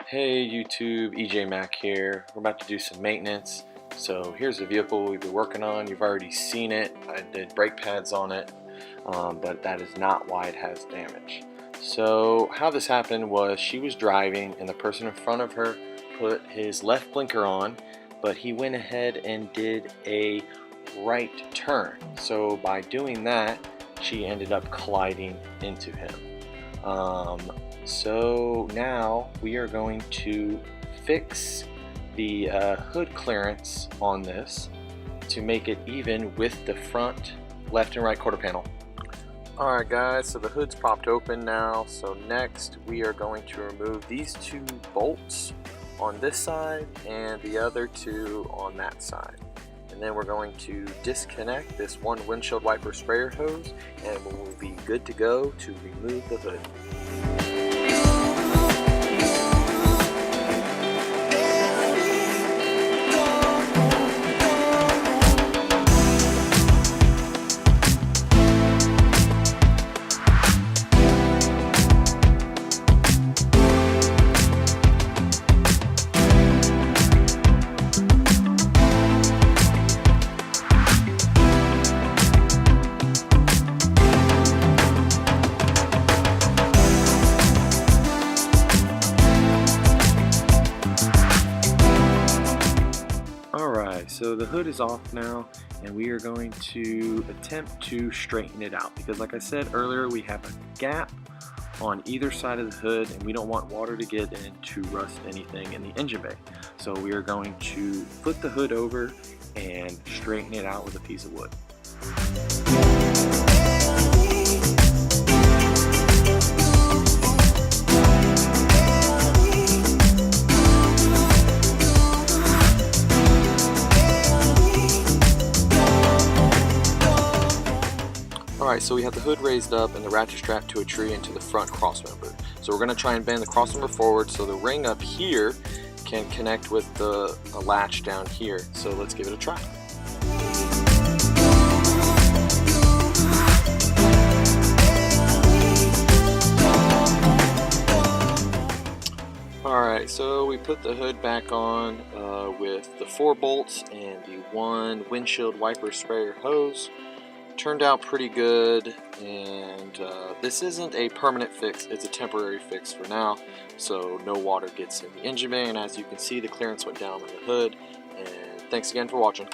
Hey YouTube, MACH here. We're about to do some maintenance. So here's the vehicle we've been working on. You've already seen it. I did brake pads on it, but that is not why it has damage. So how this happened was she was driving and the person in front of her put his left blinker on, but he went ahead and did a right turn. So by doing that, she ended up colliding into him. So now we are going to fix the hood clearance on this to make it even with the front left and right quarter panel. Alright guys, so the hood's popped open now. So next we are going to remove these two bolts on this side and the other two on that side. And then we're going to disconnect this one windshield wiper sprayer hose and we'll be good to go to remove the hood. Alright, so the hood is off now and we are going to attempt to straighten it out because like I said earlier, we have a gap on either side of the hood and we don't want water to get in to rust anything in the engine bay. So we are going to put the hood over and straighten it out with a piece of wood. Alright, so we have the hood raised up and the ratchet strapped to a tree and to the front crossmember. So we're going to try and bend the crossmember forward so the ring up here can connect with the latch down here. So let's give it a try. Alright, so we put the hood back on with the 4 bolts and the 1 windshield wiper sprayer hose. Turned out pretty good, and this isn't a permanent fix, it's a temporary fix for now, so no water gets in the engine bay, and as you can see the clearance went down on the hood. And thanks again for watching.